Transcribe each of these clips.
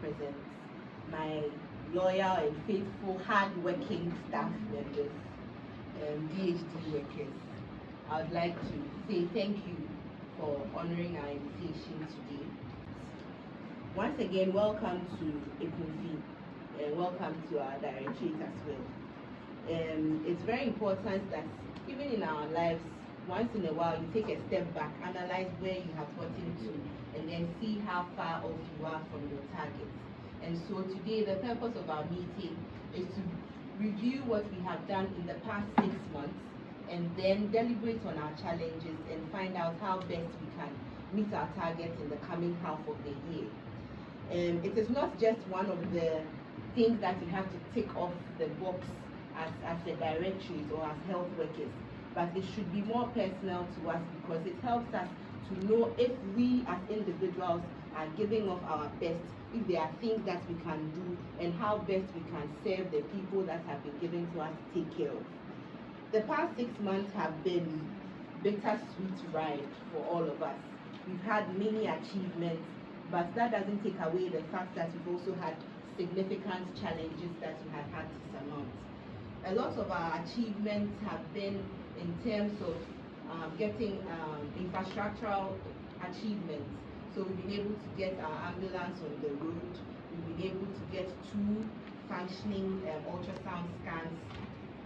present my loyal and faithful, hard-working staff members, DHD workers. I would like to say thank you for honoring our invitation today. Once again, welcome to Ekumfi, and welcome to our directorate as well. It's very important that even in our lives, once in a while, you take a step back, analyze where you have gotten to, and then see how far off you are from your target. And so today, the purpose of our meeting is to review what we have done in the past 6 months, and then deliberate on our challenges and find out how best we can meet our targets in the coming half of the year. It is not just one of the things that you have to tick off the box as a directorate or as health workers, but it should be more personal to us, because it helps us to know if we as individuals are giving off our best, if there are things that we can do, and how best we can serve the people that have been given to us to take care of. The past 6 months have been bittersweet ride for all of us. We've had many achievements, but that doesn't take away the fact that we've also had significant challenges that we have had to surmount. A lot of our achievements have been in terms of getting infrastructural achievements. So we've been able to get our ambulance on the road. We've been able to get 2 functioning ultrasound scans,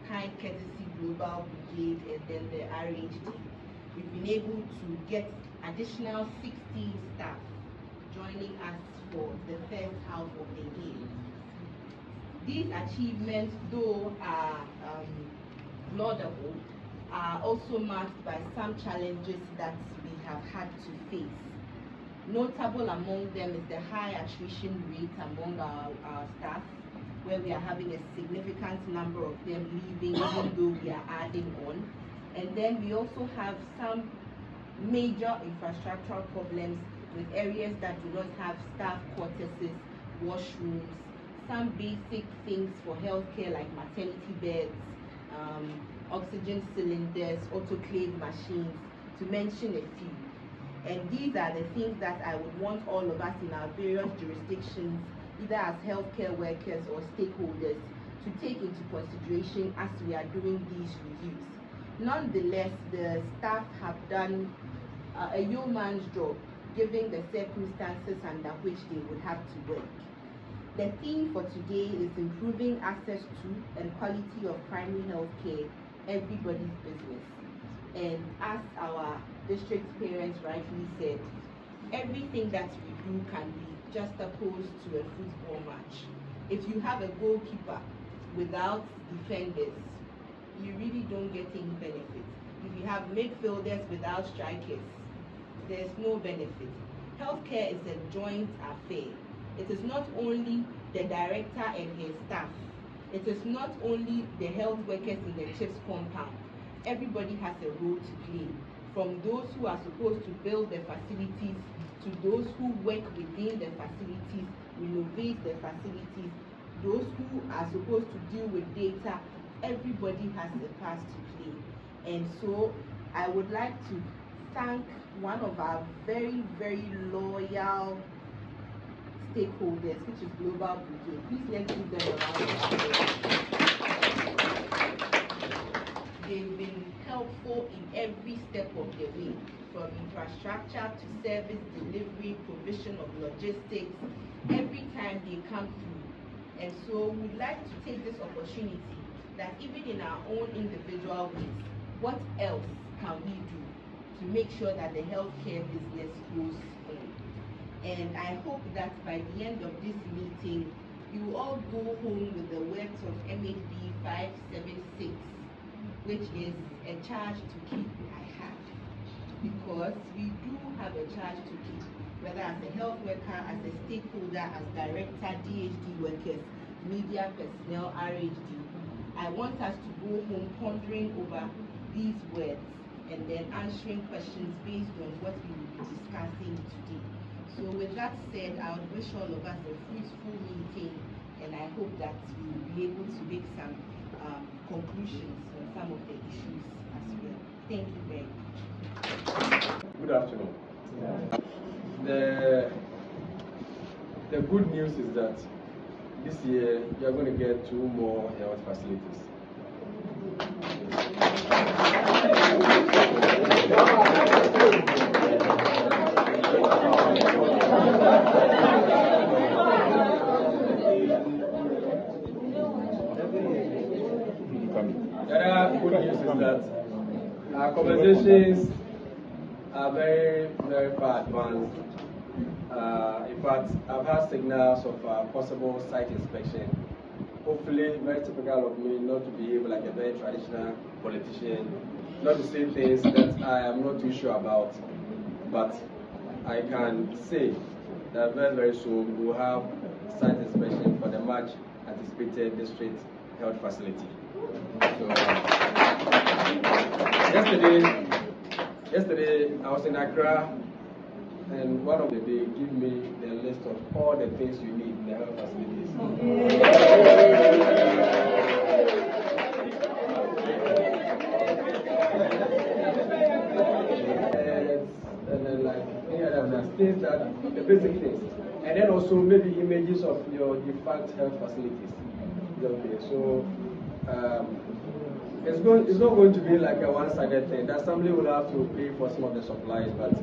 kind courtesy Global Brigade, and then the RHD. We've been able to get additional 60 staff joining us for the first half of the year. These achievements, though are laudable, are also marked by some challenges that we have had to face. Notable among them is the high attrition rate among our staff, where we are having a significant number of them leaving even though we are adding on. And then we also have some major infrastructural problems with areas that do not have staff quarters, washrooms, some basic things for healthcare like maternity beds, oxygen cylinders, autoclave machines, to mention a few. And these are the things that I would want all of us in our various jurisdictions, either as healthcare workers or stakeholders, to take into consideration as we are doing these reviews. Nonetheless, the staff have done a yeoman's job, given the circumstances under which they would have to work. The theme for today is improving access to and quality of primary health care, everybody's business. And as our district parents rightly said, everything that we do can be juxtaposed to a football match. If you have a goalkeeper without defenders, you really don't get any benefit. If you have midfielders without strikers, there's no benefit. Healthcare is a joint affair. It is not only the director and his staff. It is not only the health workers in the chief's compound. Everybody has a role to play, from those who are supposed to build the facilities to those who work within the facilities, renovate the facilities, those who are supposed to deal with data. Everybody has a part to play. And so I would like to thank one of our very, very loyal stakeholders, which is Global Brigade. Please let's give them a round of applause. They've been helpful in every step of the way, from infrastructure to service delivery, provision of logistics, every time they come through. And so we'd like to take this opportunity that even in our own individual ways, what else can we do to make sure that the healthcare business goes on? And I hope that by the end of this meeting, you will all go home with the words of MHB 576, which is a charge to keep I have. Because we do have a charge to keep, whether as a health worker, as a stakeholder, as director, DHD workers, media personnel, RHD. I want us to go home pondering over these words and then answering questions based on what we will be discussing today. So with that said, I would wish all of us a fruitful meeting, and I hope that we will be able to make some conclusions on some of the issues as well. Thank you very much. Good afternoon. the good news is that this year you are going to get 2 more health facilities. The other good news is that our conversations are very, very far advanced. In fact, I've had signals of possible site inspection. Hopefully, very typical of me not to behave like a very traditional politician, not to say things that I am not too sure about. But I can say that very, very soon we will have site inspection for the much anticipated district health facility. So, yesterday I was in Accra, and one of the day give me the list of all the things you need in the health facilities. And then like any other things that the basic things, and then also maybe images of your defunct health facilities. Okay, so. It's not going to be like a one-sided thing. That somebody will have to pay for some of the supplies, but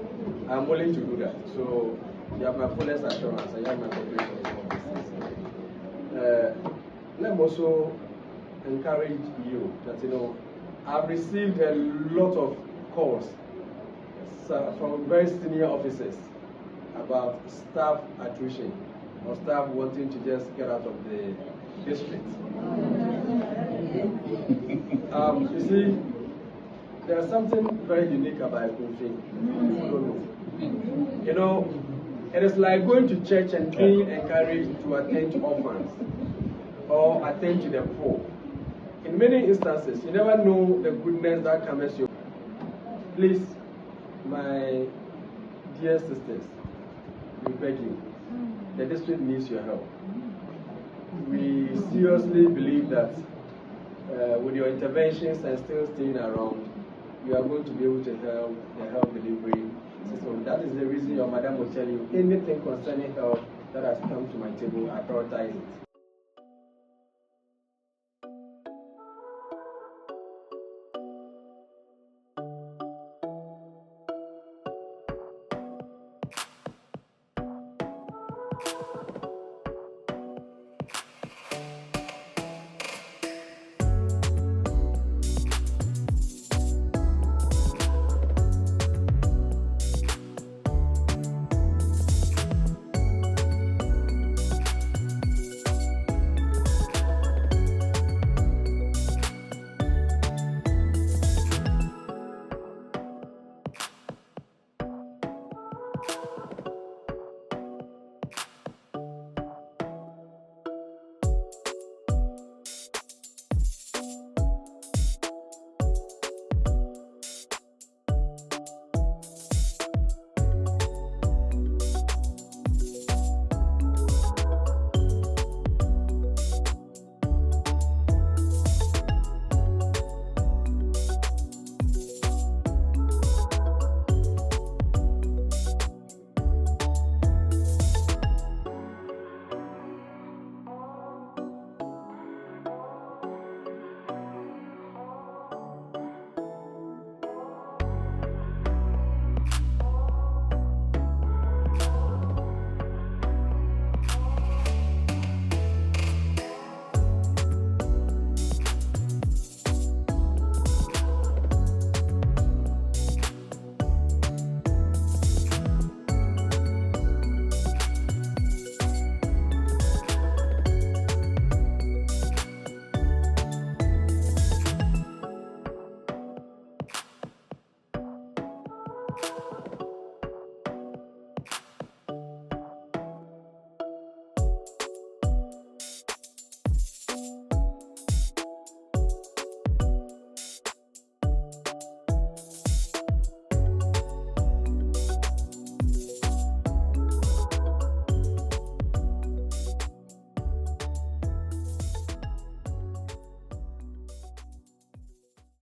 I'm willing to do that. So you have my fullest assurance, and you have my cooperation in some of these things. Let me also encourage you that I've received a lot of calls from very senior officers about staff attrition or staff wanting to just get out of the district. You see, there's something very unique about Ekumfi. It is like going to church and being encouraged to attend to orphans or attend to the poor. In many instances, you never know the goodness that comes your way. Please, my dear sisters, we beg you, the district needs your help. We seriously believe that with your interventions and still staying around, you are going to be able to help the health delivery system. That is the reason your madam will tell you anything concerning health that has come to my table, I prioritize it.